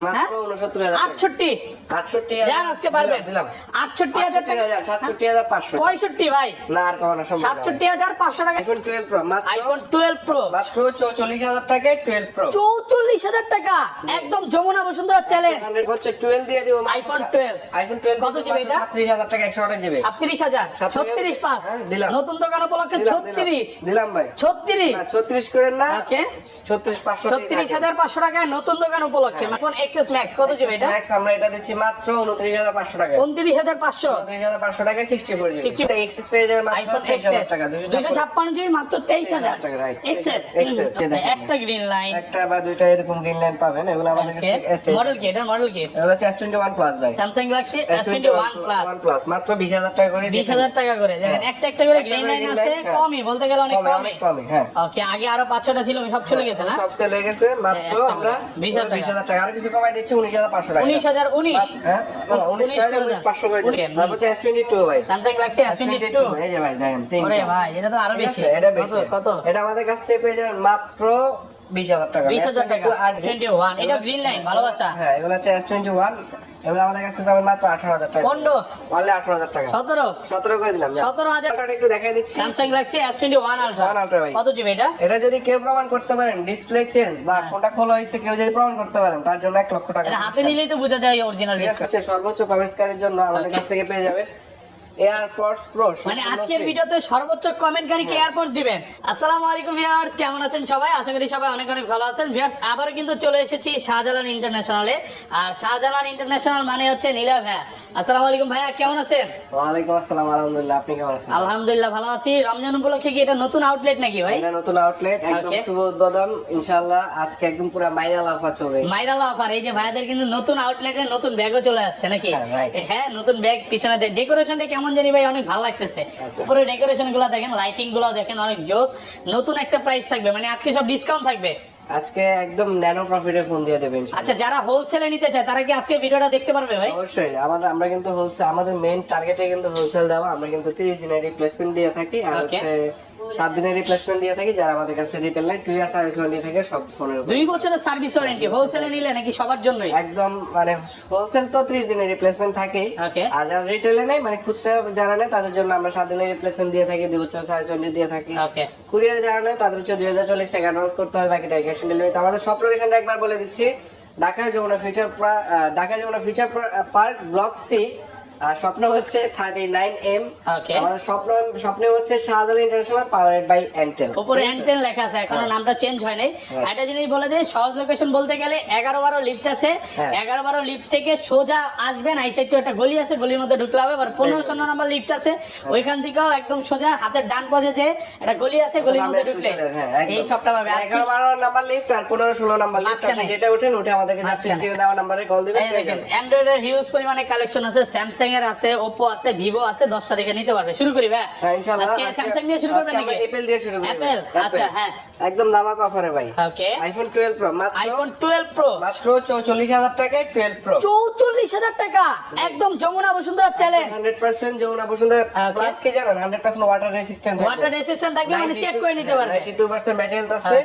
মাত্র 69000 68 68000 আজকে পারবেন দিলাম 68000 টাকা 67500 65 ভাই না আর কমানো সম্ভব না 67500 টাকা আইফোন 12 প্রো মাত্র আইফোন 12 প্রো মাত্র 44000 টাকায় 12 প্রো 44000 টাকা একদম যমুনা বসুন্ধরা চ্যালেঞ্জ 100 হচ্ছে 12 দিয়ে দিব আইফোন 12 আইফোন 12 কত জিবি এটা 37000 টাকা 128 জিবি 37000 36 পাস দিলাম নতুন দোকান উপলক্ষে 36 দিলাম ভাই 36 না 36 করেন না ওকে 36500 36500 টাকায় নতুন দোকান উপলক্ষে আইফোন এক্সএস ম্যাক্স কত জিবি এটা ম্যাক্স আমরা এটা দিচ্ছি মাত্র 29500 টাকা 29500 29500 টাকায় 64 জিবি এক্সেস পেয়ে যাবেন মাত্র আইফোন 23000 টাকা 256 জিবি মাত্র 23000 টাকা রাইট এক্সএস একটা গ্রিন লাইন একটা বা দুইটা এরকম গ্রিন লাইন পাবেন এগুলো আমাদের কাছে এসটি মডেল কি এটা মডেল কি এগুলো হচ্ছে S21 প্লাস ভাই Samsung Galaxy S21 plus 1 plus মাত্র 20000 টাকা করে 20000 টাকা করে দেখেন একটা একটা করে গ্রিন লাইন আছে কমই বলতে গেলে অনেক কমই হ্যাঁ ওকে আগে আরো 5-6টা ছিল সব চলে গেছে না সব সেল হয়ে গেছে মাত্র আমরা 20000 টাকা আর কিছু কমাই দিচ্ছি 19500 টাকা 19019 হ্যাঁ 19500 করে দিন তারপর হচ্ছে S22 ভাই স্যামসাং গ্যালাক্সি S22 এই যে ভাই দেখেন ওরে ভাই এটা তো আরো বেশি এটা বেশি কত এটা আমাদের কাছ থেকে পেয়ে যাবেন মাত্র 20000 টাকা 20000 টাকা 21 এটা গ্রিন লাইন ভালোবাসা হ্যাঁ এগুলো হচ্ছে S21 এগুলো আমাদের কাছ থেকে পাবেন মাত্র 18000 টাকা 15 অনলি 18000 টাকা 17 করে দিলাম 17000 টাকা একটু দেখাই দিচ্ছি স্যামসাং গ্যালাক্সি S21 আলট্রা ভাই কত জিবি এটা এটা যদি কেউ প্রমাণ করতে পারেন ডিসপ্লে চেঞ্জ বা ফোনটা খোলা হয়েছে কেউ যদি প্রমাণ করতে পারেন তার জন্য 1 লক্ষ টাকা এটা হাতে নিলেই তো বোঝা যায় অরিজিনাল হচ্ছে সর্বোচ্চ কমেন্টসকারীর জন্য আমাদের কাছ থেকে পেয়ে যাবেন এয়ারপডস প্রো মানে আজকের ভিডিওতে সর্বোচ্চ কমেন্টকারীকে এয়ারপডস দিবেন। আসসালামু আলাইকুম ভিউয়ার্স, কেমন আছেন সবাই? আশা করি সবাই অনেক অনেক ভালো আছেন। ভিউয়ার্স আবার কিন্তু চলে এসেছি শাহজালাল ইন্টারন্যাশনালে। আর শাহজালাল ইন্টারন্যাশনাল মানে হচ্ছে নীলা ভাইয়া। আসসালামু আলাইকুম ভাইয়া, কেমন আছেন? ওয়া আলাইকুম আসসালাম, আলহামদুলিল্লাহ, আপনি কেমন আছেন? আলহামদুলিল্লাহ ভালো আছি। রমজান উপলক্ষে কি এটা নতুন আউটলেট নাকি ভাই? এটা নতুন আউটলেট, একদম শুভ উদ্বোধন ইনশাআল্লাহ। আজকে একদম পুরো ভাইরাল অফার চলবে। ভাইরাল অফার, এই যে ভাইয়াদের কিন্তু নতুন আউটলেটে নতুন ব্যাগও চলে আসছে নাকি? হ্যাঁ নতুন ব্যাগ, পিছনে ডেকোরেশনটা কেমন জানি ভাই অনেক ভালো লাগতেছে। উপরে ডেকোরেশন গুলো দেখেন, লাইটিং গুলো দেখেন, অনেক জোস। নতুন একটা প্রাইস থাকবে, মানে আজকে সব ডিসকাউন্ট থাকবে। আজকে একদম ন্যানো প্রফিটে ফোন দিয়ে দেবেন। আচ্ছা, যারা হোলসেলে নিতে চায় তারা কি আজকে ভিডিওটা দেখতে পারবে ভাই? অবশ্যই। আমরা কিন্তু হোলসেল, আমাদের মেইন টার্গেটে কিন্তু হোলসেল দেওয়া। আমরা কিন্তু 30 দিনের রিপ্লেসমেন্ট দিয়ে থাকি আর হচ্ছে 7 দিনের রিপ্লেসমেন্ট দিয়ে থাকি। যারা আমাদের কাছ থেকে রিটেল নেয় 2 ইয়ার সার্ভিস ওয়ারেন্টি থেকে সব ফোনের উপর 2 বছরের সার্ভিস ওয়ারেন্টি। হোলসেলে নিলে নাকি সবার জন্যই? একদম, মানে হোলসেল তো 30 দিনের রিপ্লেসমেন্ট থাকে। আর যারা রিটেলে নেয়, মানে খুচরা যারা নেয় তাদের জন্য আমরা 7 দিনের রিপ্লেসমেন্ট দিয়ে থাকি, 2 বছরের সার্ভিস ওয়ারেন্টি দিয়ে থাকি। কুরিয়ার যারা নেয় তাদের হচ্ছে 2040 টাকা অ্যাডভান্স করতে হয়, বাকিটা ক্যাশ অন ডেলিভারি। আমাদের সব লোকেশনটা একবার বলে দিচ্ছি। Dhaka Jamuna future park block C, আর স্বপ্ন হচ্ছে 39M। আমাদের স্বপ্ন হচ্ছে Shahjalal international powered by Entel. উপরে এন্টেল লেখা আছে, এখনো নামটা চেঞ্জ হয় নাই। একটা জিনিস বলে দেই, সহজ লোকেশন বলতে গেলে 11-12 লিফট আছে। 11-12 লিফট থেকে সোজা আসবেন, এই সাইডে একটা গলি আছে, গলির মধ্যে ঢুকলে হবে। আর 15-16 নাম্বার লিফট আছে, ওইখান থেকেও একদম সোজা হাতের ডান পাশে যে একটা গলি আছে, গলির মধ্যে ঢুকলে এই সবটা পাবে। 11-12 নাম্বার লিফট আর 15-16 নাম্বার লিফট, আপনি যেটা ওঠেন উঠে আমাদেরকে জাস্ট স্ক্রিনে দেওয়া নম্বরে কল দিবেন। এই দেখেন অ্যান্ড্রয়েডের হিউজ পরিমাণে কালেকশন আছে, স্যামসাং এর আছে, ওপো আছে, ভিভো আছে। 10টা দেখে নিতে পারবে। শুরু করি ভাই। হ্যাঁ ইনশাআল্লাহ। আজকে স্যামসাং দিয়ে শুরু করবেন নাকি? অ্যাপল দিয়ে শুরু করি। অ্যাপল, আচ্ছা হ্যাঁ, একদম ধামাকা অফারে ভাই। ওকে, আইফোন 12 প্রো মাত্র, আইফোন 12 প্রো মাত্র 44000 টাকায় 12 প্রো। 44000 টাকা একদম যমুনা বসুন্ধরা চ্যালেঞ্জ। 100% যমুনা বসুন্ধরা প্লাস কি জানেন, 100% ওয়াটার রেসিস্ট্যান্ট থাকবে। ওয়াটার রেসিস্ট্যান্ট থাকবে, মানে চেক করে নিতে পারবে। 92% ব্যাটারি হেলথ আছে।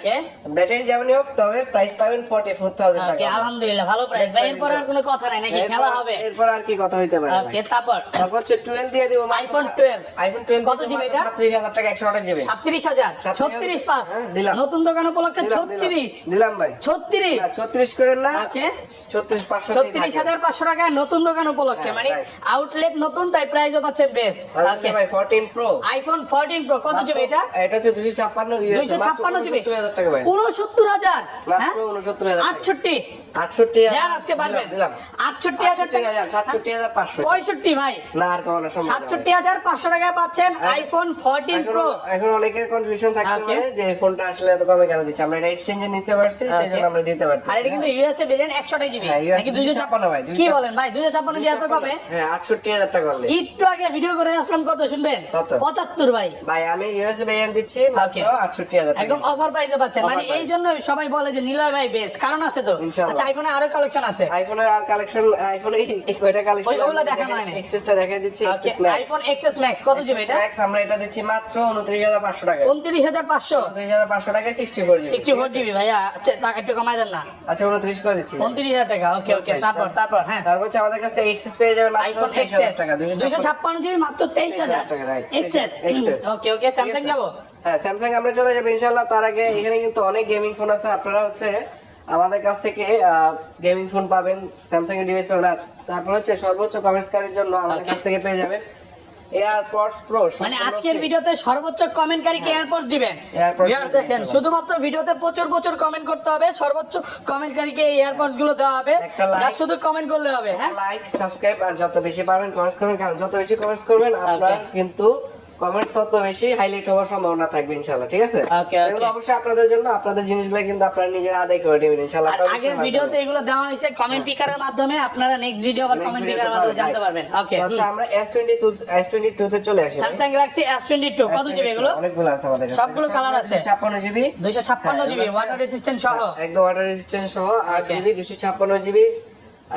ব্যাটারি যেমনই হোক, তবে প্রাইস পাবেন 44000 টাকা। ওকে, আলহামদুলিল্লাহ ভালো প্রাইস ভাই। এরপর আর কোনো কথা নাই নাকি? খেলা হবে এরপর আর কি কথা হইতে পারে? ওকে, তারপর হচ্ছে 12 দিয়ে দিব। আইফোন 12, আইফোন 12 কত জিবি এটা? 37000 টাকা 128 জিবি। 37000 36 পাস দিলাম। নতুন দোকান উপলক্ষে 36 দিলাম ভাই। 36 36 করেন না? ওকে, 34500 36500 টাকা নতুন দোকান উপলক্ষে, মানে আউটলেট নতুন, তাই প্রাইসও পাচ্ছে বেস্ট। ওকে ভাই 14 প্রো, আইফোন 14 প্রো কত জিবি এটা? এটা হচ্ছে 256 জিবি, 69000 টাকা ভাই। 69000 মাত্র 69000 টাকা। 68 আজকে পারবেন। দিলাম 68000 টাকা, 67500 65 ভাই না আর কমানো সম্ভব না। 67500 টাকায় পাচ্ছেন আইফোন 14 প্রো। এখন অনেকের কনফিউশন থাকতে পারে যে ফোনটা আসলে এত কমে কেন দিচ্ছে। আমরা এটা এক্সচেঞ্জে নিতে পারছি, সেজন্য আমরা দিতে পারছি। আর এটা কিন্তু ইউএসএ ভেরিয়েন্ট 128 জিবি নাকি 256 ভাই। কি বলেন ভাই, 256 দিয়ে এত কমে? হ্যাঁ 68000 টাকা করলে। একটু আগে ভিডিও করে আসলাম, কত শুনবেন? কত? 75 ভাই। ভাই আমি ইউএসএ ভেরিয়েন্ট দিচ্ছি মাত্র 68000 টাকা। একদম অফার প্রাইসে পাচ্ছেন, মানে এই জন্য সবাই বলে যে নীলয় ভাই বেস্ট, কারণ আছে তো। আচ্ছা, আইফোনের আরো কালেকশন আছে। আইফোনের আর কালেকশন, আইফোনের এই কয়টা কালেকশন ওইগুলো দেখানো হয় না। এক্সএসটা দেখাই দিচ্ছি। XS max, iPhone XS max কত জিবি এটা? ম্যাক্স আমরা এটা দিচ্ছি মাত্র 29500 টাকা। 29500, 29500 টাকায় 64 জিবি। 64 জিবি ভাইয়া। আচ্ছা একটু কমাই দেন না। আচ্ছা 29 করে দিচ্ছি। 29000 টাকা। ওকে ওকে, তারপর হ্যাঁ, তারপর হচ্ছে আমাদের কাছে এক্সএস পেয়ে যাবেন মাত্র আইফোন 23000 টাকা। 256 জিবি মাত্র 23000 টাকা, রাইট। এক্সএস। ওকে ওকে, স্যামসাং যাবো। হ্যাঁ স্যামসাং আমরা চলে যাবো ইনশাআল্লাহ। তার আগে এখানে কিন্তু অনেক গেমিং ফোন আছে, আপনারা হচ্ছে আমাদের কাছ থেকে গেমিং ফোন পাবেন, স্যামসাং এর ডিভাইস পাবেন। আর তারপর হচ্ছে সর্বোচ্চ কমেন্টকারীর জন্য আমাদের কাছ থেকে পেয়ে যাবেন এয়ারপডস প্রো। মানে আজকের ভিডিওতে সর্বোচ্চ কমেন্টকারীকে এয়ারপডস দিবেন। ভিউয়ার দেখেন, শুধুমাত্র ভিডিওতে প্রচুর কমেন্ট করতে হবে, সর্বোচ্চ কমেন্টকারীকে এই এয়ারপডস গুলো দেওয়া হবে। যা শুধু কমেন্ট করলে হবে। হ্যাঁ, লাইক সাবস্ক্রাইব আর যত বেশি পারবেন কমেন্টস করবেন, কারণ যত বেশি কমেন্টস করবেন আপনার কিন্তু কমেন্টস তত বেশি হাইলাইট হওয়ার সম্ভাবনা থাকবে ইনশাআল্লাহ। ঠিক আছে, এগুলো অবশ্যই আপনাদের জন্য, আপনাদের জিনিসগুলো কিন্তু আপনারা নিজেরা আদায় করে নেবেন ইনশাআল্লাহ। আগের ভিডিওতে এগুলো দেওয়া হয়েছে কমেন্ট পিকারের মাধ্যমে, আপনারা নেক্সট ভিডিও আবার কমেন্ট পিকারের মাধ্যমে জানতে পারবেন। ওকে, আচ্ছা আমরা S22 তে চলে আসি। Samsung Galaxy S22 কত জিবি এগুলো? অনেকগুলো আছে আমাদের কাছে, সবগুলো কালার আছে। 56 জিবি, 256 জিবি ওয়াটার রেজিস্ট্যান্ট সহ, একদম ওয়াটার রেজিস্ট্যান্ট সহ 8 জিবি 256 জিবি,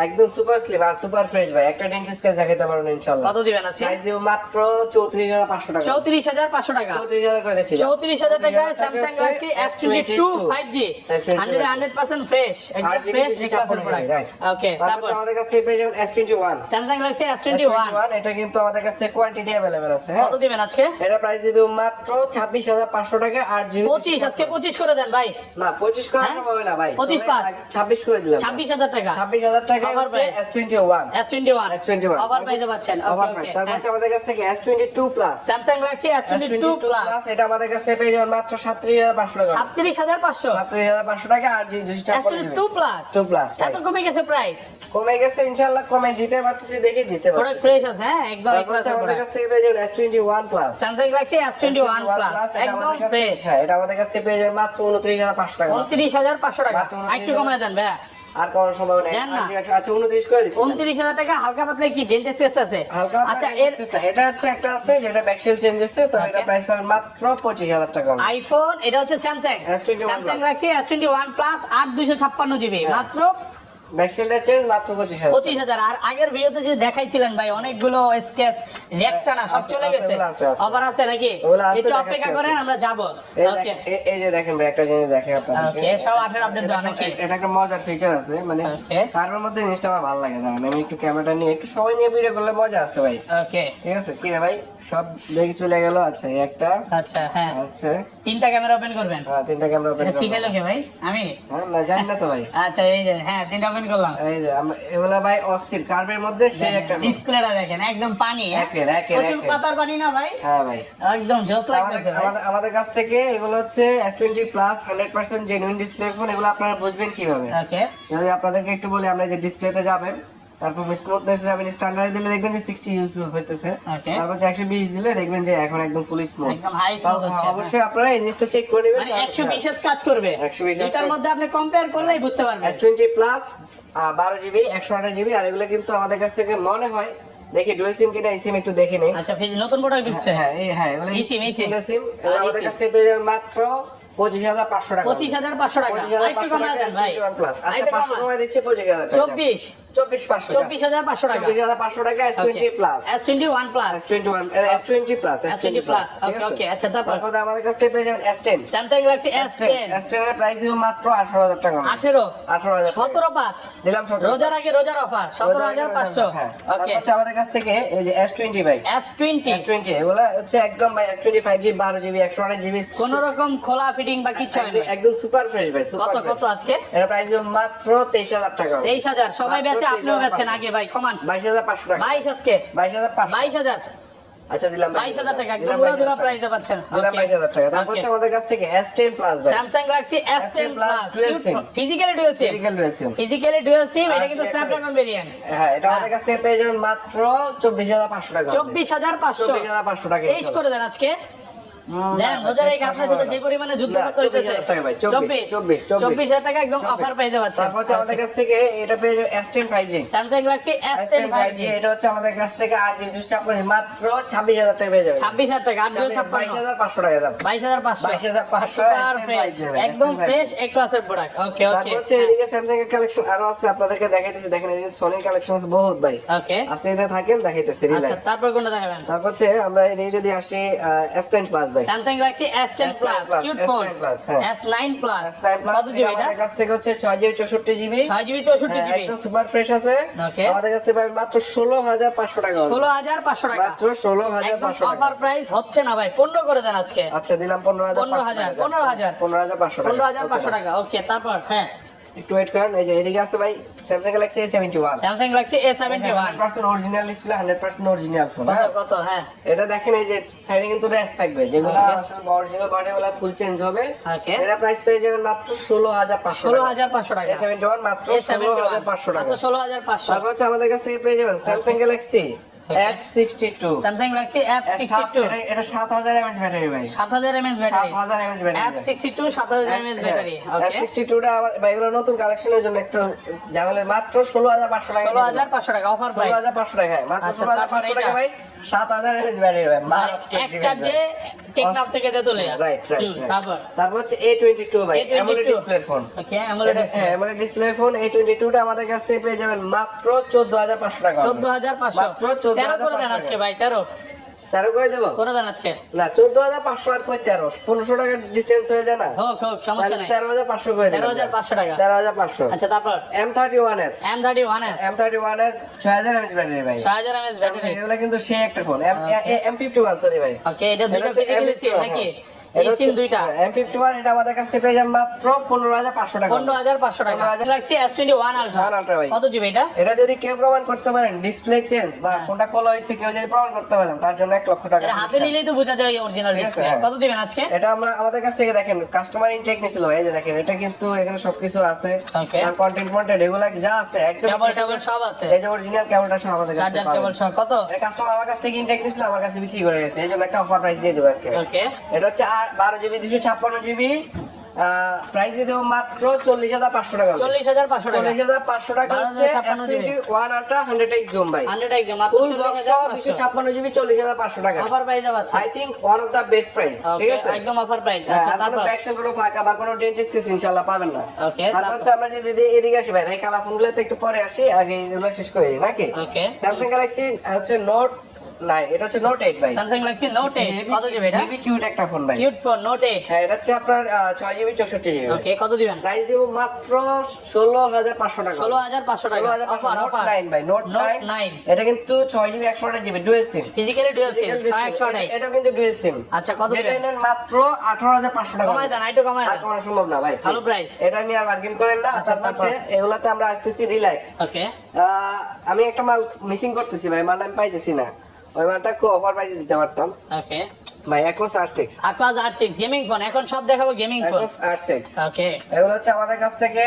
একদম সুপার স্লিম আর সুপার ফ্রেশ ভাই। একটা ডেন্টিস্ট কেস দেখাইতে পারবেন ইনশাআল্লাহ। কত দিবেন আছে? প্রাইস দিব মাত্র 34500 টাকা। 34500 টাকা। 34000 করে দিচ্ছি। 34000 টাকা Samsung Galaxy S22 5G 100% fresh, একদম ফ্রেশ রিকভার প্রোডাক্ট। ওকে, তারপর আমাদের কাছে পেয়ে যাবেন S21, Samsung Galaxy S21। এটা কিন্তু আমাদের কাছে কোয়ান্টিটি अवेलेबल আছে। কত দিবেন আজকে? এটা প্রাইস দিয়ে দেব মাত্র 26500 টাকা। 8 জিবি 25, আজকে 25 করে দেন ভাই। না 25 করা সম্ভব না ভাই। 25 পাঁচ 26 করে দিলাম। 26000 টাকা। 26000 টাকা হচ্ছে S21। S21 ওভার প্রাইসে পাচ্ছেন। ওকে ওকে, তারপর হচ্ছে আমাদের কাছে থেকে S22 plus, Samsung Galaxy S22 plus, এটা আমাদের কাছে পেয়ে যাবেন মাত্র 37500 টাকা। 37500 37500 টাকা। 8 জিবি 256 S22 প্লাস 2 প্লাস এত কমে গেছে প্রাইস? কমে গেছে ইনশাআল্লাহ, কমে দিতে পারতেছি, দেখে দিতে পুরো পারতেছি। ফ্রেশ আছে। হ্যাঁ, একদম তারপর হচ্ছে আমাদের কাছ থেকে পেয়ে যাবেন S21 plus, Samsung Galaxy S21 plus একদম ফ্রেশ। হ্যাঁ এটা আমাদের কাছ থেকে পেয়ে যাবেন মাত্র 29500 টাকা। 29500 টাকা। একটু কমায় দেন ভাই। আর কোন সম্ভব নেই। আচ্ছা 29 করে দিচ্ছি। 29000 টাকা। হালকা পাতলা কি ডেন্ট স্পেস আছে? আচ্ছা এটা হচ্ছে একটা আছে যেটা ব্যাকশেল চেঞ্জ হচ্ছে, তো এটা প্রাইস পাবেন মাত্র 25000 টাকা। আইফোন, এটা হচ্ছে Samsung S21 Samsung Galaxy S21 plus 8256 GB মাত্র ব্যাকশেলটা চেঞ্জ মাত্র 25000। আর আগের ভিডিওতে যে দেখাইছিলেন ভাই অনেকগুলো স্কেচ রেকটা না সব চলে গেছে, অফার আছে নাকি? একটু অপেক্ষা করেন, আমরা যাব। ওকে, এই যে দেখেন ভাই একটা জিনিস দেখে আপনাদের। ওকে, সব 18 আপডেট দেওয়া নাকি? এটা একটা মজার ফিচার আছে, মানে কারোর মধ্যে জিনিসটা আমার ভালো লাগে। দাঁড়ান আমি একটু ক্যামেরাটা নিয়ে একটু সময় নিয়ে ভিডিও করলে মজা আছে ভাই। ওকে, ঠিক আছে, কি রে ভাই সব দেখে চলে গেল। আচ্ছা এই একটা, আচ্ছা হ্যাঁ, আচ্ছা তিনটা ক্যামেরা ওপেন করবেন। হ্যাঁ তিনটা ক্যামেরা ওপেন করব। শিখাইলো কে ভাই? আমি না জানি না তো ভাই। আচ্ছা এই যে হ্যাঁ, তিনটা ওপেন করলাম। এই যে আমরা এগুলা ভাই অস্থির কার্ভের মধ্যে সেই একটা ডিসপ্লেটা দেখেন, একদম পানি। একে প্রচুর পাতার পানি না ভাই? হ্যাঁ ভাই, একদম জোস লাগতেছে ভাই। আমাদের কাছ থেকে এগুলো হচ্ছে S20 plus 100% genuine display phone. এগুলো আপনারা বুঝবেন কিভাবে? ওকে, যদি আপনাদেরকে একটু বলি, আমরা যে ডিসপ্লেতে যাবেন, তারপর স্মুথনেস যাবেন, স্ট্যান্ডার্ড দিলে দেখবেন যে 60 ইউজ হইতেছে, তারপর 120 দিলে দেখবেন যে এখন একদম ফুল স্মুথ, একদম হাই স্মুথ হচ্ছে। অবশ্যই আপনারা এই জিনিসটা চেক করে নেবেন। মানে 120 এর কাজ করবে, 120 এটার মধ্যে আপনি কম্পেয়ার করলেই বুঝতে পারবেন। S20 প্লাস 12 জিবি 128 জিবি, আর এগুলো কিন্তু আমাদের কাছ থেকে মনে হয় দেখি ডুয়াল সিম কিনা, এই সিম একটু দেখে নেই। আচ্ছা, নতুন প্রোডাক্ট দিচ্ছে। হ্যাঁ হ্যাঁ এগুলো সিম সিম আমাদের কাছ থেকে পেয়ে যাবেন মাত্র 25500 টাকা। 25500 টাকা। আরেকটু কমায় দেন ভাই। আচ্ছা 500 কমায় দিচ্ছি 25000 টাকা। 24500 24500 টাকা। 24500 টাকা S20 plus, S21 plus, S21 S20 plus, S20 plus. Okay, আচ্ছা তারপর আমাদের কাছ থেকে পেয়ে যাবেন S10, Samsung Galaxy S10 এর প্রাইস দিব মাত্র 18000 টাকা। 18000 175 দিলাম 17 রোজার আগে রোজার অফার 17500। ওকে, আচ্ছা আমাদের কাছ থেকে এই যে S20 ভাই, S20 এগুলা হচ্ছে একদম ভাই S20 5G 12 জিবি 128 জিবি, কোন রকম খোলা ফিটিং বা কিছু হয় না, একদম সুপার ফ্রেশ ভাই। কত আজকে? এর প্রাইস দিব মাত্র 23000 টাকা। 23000 সবাই বেচে, আপনিও বেচেন আগে ভাই, কমান। 22500 টাকা। 22 আজকে 22500। 22000। আচ্ছা দিলাম 22000 টাকা, একদম পুরো প্রাইসে পাচ্ছেন। দিলাম 22000 টাকা। তারপর হচ্ছে আমাদের কাছ থেকে S10 প্লাস ভাই, Samsung Galaxy S10 plus physically dual SIM, এটা কিন্তু স্ন্যাপড্রাগন ভেরিয়েন্ট। হ্যাঁ এটা আমাদের কাছ থেকে পেয়ে যাবেন মাত্র 24500 টাকা। 24500 24500 টাকা। তেইশ করে দেন আজকে। দেন বোঝা যায় আপনার সাথে যে পরিমাণে যুদ্ধ করতে হইতেছে 24,000 টাকা ভাই 24,000 টাকা একদম অফার পেয়ে যাচ্ছে। তারপর হচ্ছে আমাদের কাছ থেকে এটা পেয়ে যাবে S10 5G Samsung Galaxy S10 5G এটা হচ্ছে আমাদের কাছ থেকে 8GB 256 মাত্র 26,000 টাকা পেয়ে যাবে 26,000 টাকা 8,256 22,500 টাকা দাম 22,500 22,500 সুপার ফ্রেশ একদম ফ্রেশ এক ক্লাসের প্রোডাক্ট। ওকে তারপর ওকে হচ্ছে এদিকে স্যামসাং এর কালেকশন আরো আছে আপনাদেরকে দেখাইতেছি। দেখেন এই সোনির কালেকশন আছে বহুত ভাই ওকে আছে, এটা থাকেন দেখাইতেছি আচ্ছা রিল্যাক্স। তারপর কোনটা দেখাবেন? তারপর হচ্ছে আমরা এদিকে যদি আসি S10 প্লাস ভাই Samsung Galaxy S10 Plus cute phone S9 Plus, হ্যাঁ। S9 Plus S9 Plus কত জিবি এটা? আমাদের কাছ থেকে হচ্ছে 6GB 64GB 6GB 64GB একদম সুপার ফ্রেশ আছে। ওকে আমাদের কাছ থেকে পাবেন মাত্র 16,500 টাকা 16,500 টাকা মাত্র 16,500 টাকা। অফার প্রাইস হচ্ছে না ভাই 15 করে দেন আজকে। আচ্ছা দিলাম 15,500 15,500 টাকা। 15,500 টাকা। ওকে তারপর হ্যাঁ একটু ওয়েট করেন, এই যে এদিকে আছে ভাই Samsung Galaxy A71 Samsung Galaxy A71 100% original display 100% original phone. কত কত হ্যাঁ এটা দেখেন এই যে সাইডে কিন্তু র্যাস থাকবে যেগুলো আসলে অরিজিনাল বডিগুলো ফুল চেঞ্জ হবে। ওকে এটা প্রাইস পেয়ে যাবেন মাত্র 16,500 টাকা। 16,500 টাকা A71 মাত্র 16,500 টাকা। মাত্র 16,500 তারপর হচ্ছে আমাদের কাছ থেকে পেয়ে যাবেন Samsung Galaxy F62 Samsung Galaxy F62 এটা 7000 mAh ব্যাটারি ভাই 7000 mAh battery 7000 mAh battery F62 7000 mAh battery ওকে F62 টা আমার ভাই এগুলো নতুন কালেকশনের জন্য একটু ঝামেলা মাত্র 16,500 টাকা 16,500 টাকা অফার প্রাইস 16,500 টাকা হ্যাঁ মাত্র আচ্ছা, 16,500 টাকা ভাই 7000 mAh ব্যাটারি ভাই মারাত্মক এক চার্জে টেকনাফ থেকে তেতুলে রাইট তারপর তারপর হচ্ছে A22 ভাই A22 AMOLED ডিসপ্লে ফোন ওকে AMOLED হ্যাঁ AMOLED ডিসপ্লে ফোন A22 টা আমাদের কাছ থেকে পেয়ে যাবেন মাত্র 14,500 টাকা 14,500 মাত্র 13 করে দেন আজকে ভাই 13 13 করে দেব করে দেন আজকে না 14,500 আর কই 13 1500 টাকা ডিসটেন্স হয়ে যায় না হোক হোক সমস্যা নাই 13,500 করে দেব 13,500 টাকা 13,500 আচ্ছা তারপর M31s M31s 6000 mAh ব্যাটারি ভাই 6000 mAh ব্যাটারি এগুলো কিন্তু সেই একটা ফোন M51 সরি ভাই ওকে এটা দুটো ফিজিক্যালি সিল নাকি এই এটা সিম দুইটা M51 এটা আমাদের কাছ থেকে পেয়ে যাবেন মাত্র 15,500 টাকা 15,500 টাকা Galaxy S21 Ultra ভাই কত জিবি এটা? এটা যদি কেউ প্রমাণ করতে পারেন ডিসপ্লে চেঞ্জ বা কোনটা কল হইছে কেউ যদি প্রমাণ করতে পারেন তার জন্য 1 লক্ষ টাকা এটা হাতে নিলেই তো বোঝা যায় অরিজিনাল ডিসপ্লে হ্যাঁ। কত দিবেন আজকে? এটা আমরা আমাদের কাছ থেকে দেখেন কাস্টমার ইনটেক নিছিল এই যে দেখেন এটা কিন্তু এখানে সবকিছু আছে ওকে আর কন্টেন্ট কন্টেন্ট এগুলা যা আছে একদম কেবল সব আছে এই যে অরিজিনাল কেবলটা সব আমাদের কাছে চার্জার কেবল সব কত? এটা কাস্টমার আমার কাছ থেকে ইনটেক নিছিল আমার কাছে বিক্রি করে গেছে এইজন্য একটা অফার প্রাইস দিয়ে দেব আজকে। ওকে এটা হচ্ছে 12GB 256GB প্রাইস দিয়ে দেব মাত্র 40,500 টাকা 40,500 টাকা 40,500 টাকা হচ্ছে S21 Ultra 100x zoom ভাই 100 একদম মাত্র ফুল বক্স 256GB 40,500 টাকা অফার প্রাইস আছে I think one of the best price ঠিক আছে একদম অফার প্রাইস হ্যাঁ, আচ্ছা আর কোনো তারপর ব্যাকসেল কোনো ফাঁকা বা কোনো ডেন্টিস্ট কেস ইনশাআল্লাহ পাবেন না। ওকে তারপর হচ্ছে আমরা যদি এদিকে আসি ভাই এই কালা ফোনগুলোতে একটু পরে আসি আগে এগুলো শেষ করে দিই নাকি ওকে স্যামসাং গ্যালাক্সি হচ্ছে নোট 9 এটা হচ্ছে নোট 8 ভাই Samsung Galaxy Note 8 কত জিবি এটা? হেভি কিউট একটা ফোন ভাই কিউট ফোন Note 8 হ্যাঁ এটা হচ্ছে আপনার 6GB 64GB ওকে কত দিবেন? প্রাইস দিব মাত্র 16,500 টাকা 16,500 টাকা অফার অফার 9 ভাই নোট 9 এটা কিন্তু 6GB 128GB dual SIM physically dual সিম 6128 এটা কিন্তু ডুয়াল সিম আচ্ছা কত যেটা দিবেন? নেন মাত্র 18,500 টাকা কমায় দেন একটু কমায় আর দেন কমানো সম্ভব না ভাই ভালো প্রাইস এটা নিয়ে আর বার্গেন করেন না তারপর হচ্ছে এগুলাতে আমরা আসতেছি রিল্যাক্স ওকে আমি একটা মাল মিসিং করতেছি ভাই মাল আমি পাইতেছি না ওই মালটা খুব অফার প্রাইসে দিতে পারতাম ওকে ভাই Aquos R6 Aquos R6 gaming phone এখন সব দেখাবো গেমিং ফোন Aquos R6 ওকে এগুলো হচ্ছে আমাদের কাছ থেকে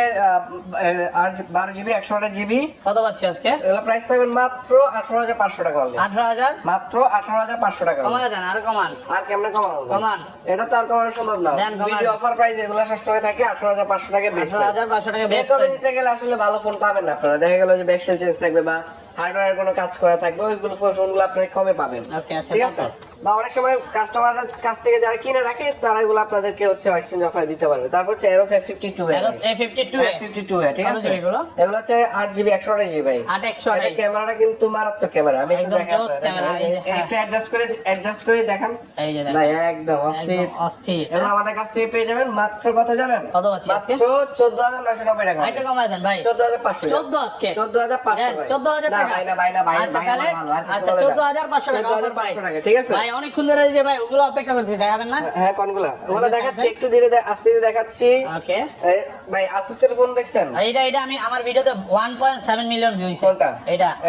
12GB 128GB কত পাচ্ছি আজকে? এগুলো প্রাইস পাবেন মাত্র 18,500 টাকা only 18,000 মাত্র 18,500 টাকা only। কমায় দেন আর কমান আর কেমনে কমানো ভাই? কমান এটা তো আর কমানো সম্ভব না দেন, কমান। ভিডিও অফার প্রাইস এগুলো সবসময় থাকে 18,500 টাকা বেস্ট 18,500 টাকা বেস্ট বের নিতে গেলে আসলে ভালো ফোন পাবেন না আপনারা দেখা গেল যে ব্যাকসেল চেঞ্জ থাকবে বা হার্ডওয়্যার কোনো কাজ করা থাকবে ওইগুলো ফোনগুলো আপনি কমে পাবেন ওকে আচ্ছা ঠিক আছে বা অনেক সময় কাস্টমারের কাছ থেকে যারা কিনে রাখে তারা এগুলো আপনাদেরকে হচ্ছে এক্সচেঞ্জ অফার দিতে পারবে তারপর হচ্ছে Eros F52 Eros A52 F52 ঠিক কত আছে জিবি এগুলো? এগুলো হচ্ছে 8GB 128GB ভাই 8 এটা ক্যামেরাটা কিন্তু মারাত্মক ক্যামেরা আমি একটু একদম দেখাই জোস আপনাদের, ক্যামেরা, এই যে, হ্যাঁ। একটু অ্যাডজাস্ট করে দেখান এই যে দেখেন ভাই একদম অস্থির একদম অস্থির এবং আমাদের কাছ থেকে পেয়ে যাবেন মাত্র কত জানেন কত পাচ্ছি আজকে? মাত্র 14,990 টাকা একটু কমায় দেন ভাই 14,500 14 আজকে 14,500 ভাই 14,000 টাকা না ভাই আচ্ছা তাহলে আচ্ছা 14,500 টাকা offer price। 14,500 টাকা ঠিক আছে ভাই অনেকক্ষণ ধরে এই যে ভাই ওগুলো অপেক্ষা করছি দেখাবেন না? হ্যাঁ কোনগুলা ওগুলা দেখাচ্ছি একটু ধীরে আস্তে ধীরে দেখাচ্ছি ওকে ভাই আসুসের ফোন দেখছেন এটা আমি আমার ভিডিওতে 1.7 মিলিয়ন ভিউ হইছে কোনটা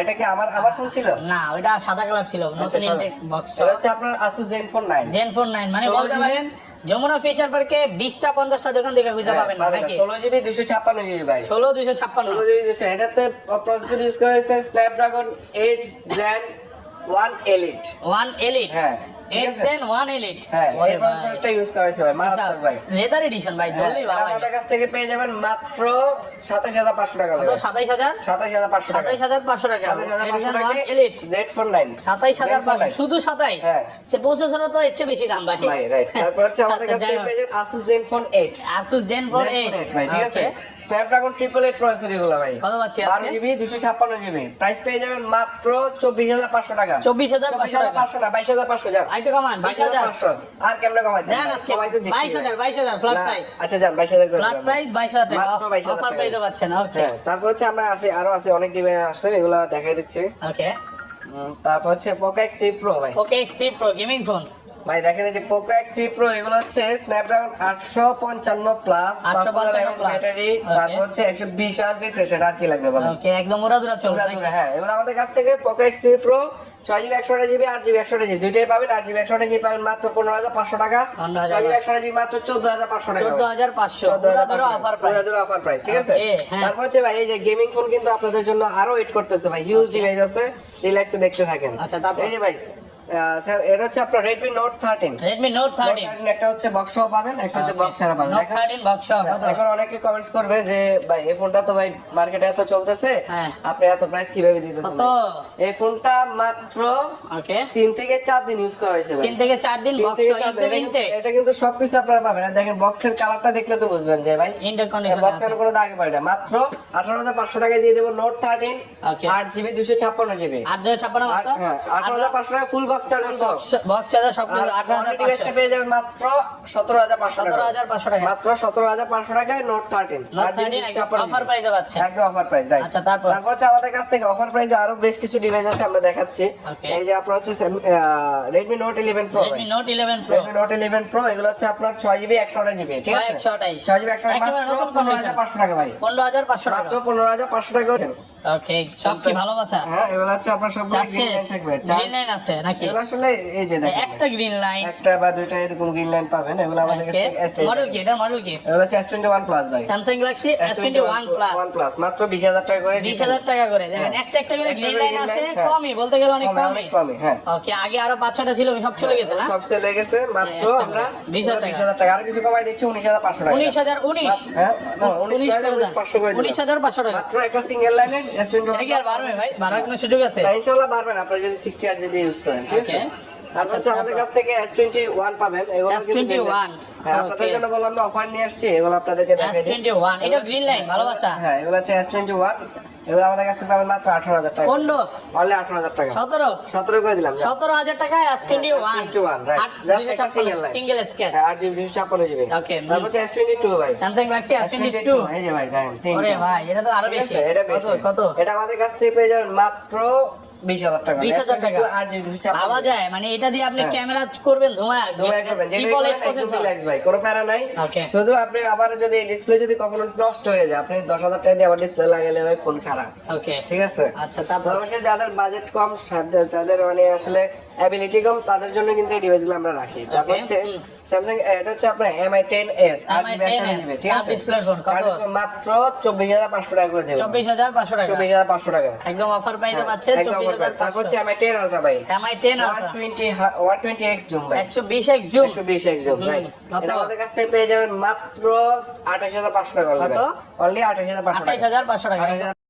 এটা কি আমার ফোন ছিল না ওটা সাদা কালার ছিল নতুন সাদা। ইনটেক বক্স এটা হচ্ছে আপনার Asus Zenfone 9 Zenfone 9 মানে 16 বলতে পারেন যমুনা ফিচার পার্কে 20টা 50টা দোকান থেকে খুঁজে পাবেন না নাকি 16GB 256GB ভাই 16256 16GB এটাতে প্রসেসর ইউজ করা হয়েছে Snapdragon 8 Gen 1 Elite 1 Elite হ্যাঁ ঠিক আছে X-Zen 1 Elite হ্যাঁ এই প্রসেসরটা ইউজ করা হয়েছে ভাই মারাত্মক ভাই লেদার এডিশন ভাই জলদি ভালো আমাদের কাছ থেকে পেয়ে যাবেন মাত্র 27500 টাকা কত 27500 27500 টাকা 27500 টাকা 27500 টাকা Elite Z49 27500 শুধু 27 হ্যাঁ সে প্রসেসরও তো এর চেয়ে বেশি দাম ভাই ভাই রাইট তারপর হচ্ছে আমাদের কাছ থেকে পেয়ে যাবেন Asus Zenfone 8 Asus Zenfone 8 ভাই ঠিক আছে Snapdragon 888 প্রসেসর এগুলো ভাই কত পাচ্ছি আজকে 12GB 256GB প্রাইস পেয়ে যাবেন মাত্র 24500 টাকা 24500 না 22500 যান আইটু কমান 22500 আর কেমনে কমাইতে দেন আজকে কমাইতে দিচ্ছি 22000 ফ্ল্যাট প্রাইস আচ্ছা যান 22000 করে ফ্ল্যাট প্রাইস 22000 টাকা মাত্র 22000 অফার পেয়ে পাচ্ছেন ওকে হ্যাঁ তারপর হচ্ছে আমরা আরো আছে অনেক ডিভাইস আসছে এগুলো দেখাই দিচ্ছি ওকে তারপর হচ্ছে Poco X3 Pro ভাই ওকে X3 Pro গেমিং ফোন ভাই দেখেন এই যে Poco X3 Pro এগুলো হচ্ছে Snapdragon 855 প্লাস 855 mAh ব্যাটারি তারপর হচ্ছে 120 Hz রিফ্রেশ রেট আর কি লাগবে বলেন ওকে একদম উড়াদুরা চলবে হ্যাঁ এগুলো আমাদের কাছ থেকে Poco X3 Pro 6GB 128GB 8GB 128GB দুইটাই পাবেন 8GB 128GB পাবেন মাত্র 15500 টাকা 6GB 128GB মাত্র 14500 টাকা 14500 উড়াদুরা অফার প্রাইস অফার প্রাইস ঠিক আছে হ্যাঁ। তারপর হচ্ছে ভাই এই যে গেমিং ফোন কিন্তু আপনাদের জন্য আরো ওয়েট করতেছে ভাই হিউজ ডিভাইস আছে রিল্যাক্সে দেখতে থাকেন আচ্ছা তারপর এই যে ভাই স্যার এটা হচ্ছে আপনার Redmi Note 13 Redmi Note 13 একটা হচ্ছে বক্স সহ পাবেন একটা হচ্ছে বক্স ছাড়া পাবেন Note 13 বক্স সহ কত এখন অনেকে কমেন্টস করবে যে ভাই এই ফোনটা তো ভাই মার্কেটে এত চলতেছে হ্যাঁ। আপনি এত প্রাইস কিভাবে দিতেছেন কত এই ফোনটা মাত্র ওকে 3 থেকে 4 দিন ইউজ করা হয়েছে ভাই 3 থেকে 4 দিন 3 বক্স থেকে সহ 4 দিন ইনতে এটা কিন্তু সবকিছু আপনারা পাবেন আর দেখেন বক্সের কালারটা দেখলে তো বুঝবেন যে ভাই ইন্টার কন্ডিশন বক্সের কোনো দাগে পারে না মাত্র 18500 টাকায় দিয়ে দেব Note 13 ওকে 8GB 256GB 856 মাত্র হ্যাঁ 18500 টাকা ফুল বক্স চার্জার সহ বক্স চার্জার সব কিছু 18500 ডিভাইসটা পেয়ে যাবেন মাত্র 17500 টাকা 17500 টাকা মাত্র 17500 টাকায় Note 13 Note 13 অফার প্রাইসে পাচ্ছেন একদম অফার প্রাইস রাইট আচ্ছা তারপর হচ্ছে আমাদের কাছ থেকে অফার প্রাইসে আরো বেশ কিছু ডিভাইস আছে আমরা দেখাচ্ছি Okay. এই যে আপনার হচ্ছে Redmi Note 11 Pro Redmi Note 11 Pro Redmi Note 11 Pro এগুলো হচ্ছে আপনার 6GB 128GB ঠিক আছে 128 6GB 128 মাত্র 15500 টাকা ভাই 15500 টাকা মাত্র 15500 টাকা ওকে সব কি ভালোবাসা হ্যাঁ এগুলো হচ্ছে আপনার সবগুলো গ্রিন লাইন থাকবে গ্রিন লাইন আছে নাকি এগুলো আসলে এই যে দেখেন একটা গ্রিন লাইন একটা বা দুইটা এরকম গ্রিন লাইন পাবেন এগুলো আমাদের কাছে S10 মডেল কি এটা মডেল কি এগুলো হচ্ছে S21 Plus ভাই Samsung Galaxy S21 Plus 1 Plus মাত্র 20000 টাকা করে 20000 টাকা করে দেখেন একটা একটা করে গ্রিন লাইন আছে কমই বলতে গেলে অনেক কমই কমই হ্যাঁ ওকে আগে আরো 5-6টা ছিল সব চলে গেছে না সব সেল হয়ে গেছে মাত্র আমরা 20000 টাকা আর কিছু কমাই দিচ্ছি 19500 টাকা 19019 হ্যাঁ 19500 করে দিলাম 19500 টাকা মাত্র একটা সিঙ্গেল লাইনে S21 এটা কি আর বাড়বে ভাই বাড়ার কোনো সুযোগ আছে ইনশাআল্লাহ পারবেন আপনারা যদি 60 Hz দিয়ে ইউজ করেন ঠিক আছে তারপর হচ্ছে আমাদের কাছ থেকে S21 পাবেন এগুলো কিন্তু S21 হ্যাঁ আপনাদের জন্য বললাম না অফার নিয়ে আসছি এগুলো আপনাদেরকে দেখাই দিই S21 এটা গ্রিন লাইন ভালোবাসা হ্যাঁ এগুলো হচ্ছে S21 এগুলো আমাদের কাছ থেকে পাবেন মাত্র 18000 টাকা 15 অনলি 18000 টাকা 17 17 করে দিলাম 17000 টাকায় S21 রাইট জাস্ট একটা single line single sketch 8GB 256GB ওকে তারপর হচ্ছে S22 ভাই Samsung Galaxy S22 এই যে ভাই দেখেন ওরে ভাই এটা তো আরো ঠিক বেশি আছে, এটা বেশি কত এটা আমাদের কাছ থেকে পেয়ে যাবেন মাত্র 20000 টাকা 20000 টাকা 8GB 256GB পাওয়া যায় মানে এটা দিয়ে আপনি ক্যামেরা করবেন ধোঁয়া দোয়া করবেন যেটা ট্রিপল করেন এইট একদম প্রসেসর রিল্যাক্স ভাই কোনো প্যারা নাই ওকে শুধু আপনি আবার যদি ডিসপ্লে যদি কখনো নষ্ট হয়ে যায় আপনি 10000 টাকা দিয়ে আবার ডিসপ্লে লাগাইলে ভাই ফোন খারাপ ওকে ঠিক আছে আচ্ছা তারপর অবশ্যই যাদের বাজেট কম যাদের মানে আসলে অ্যাবিলিটি কম তাদের জন্য কিন্তু এই ডিভাইসগুলো আমরা রাখি তারপর হচ্ছে স্যামসাং এটা হচ্ছে আপনার Mi10s 8GB 128GB ঠিক আছে ডিসপ্লে ফোন কত মাত্র 24500 টাকা করে দেব 24500 টাকা 24500 টাকা একদম অফার প্রাইসে পাচ্ছেন একদম offer price। তারপর হচ্ছে Mi10 Ultra ভাই Mi10 Ultra 120x zoom ভাই 120x zoom 120x zoom right কত? এটা আমাদের কাছ থেকে পেয়ে যাবেন মাত্র 28500 টাকা কত? অনলি 28500 টাকা 28500 টাকা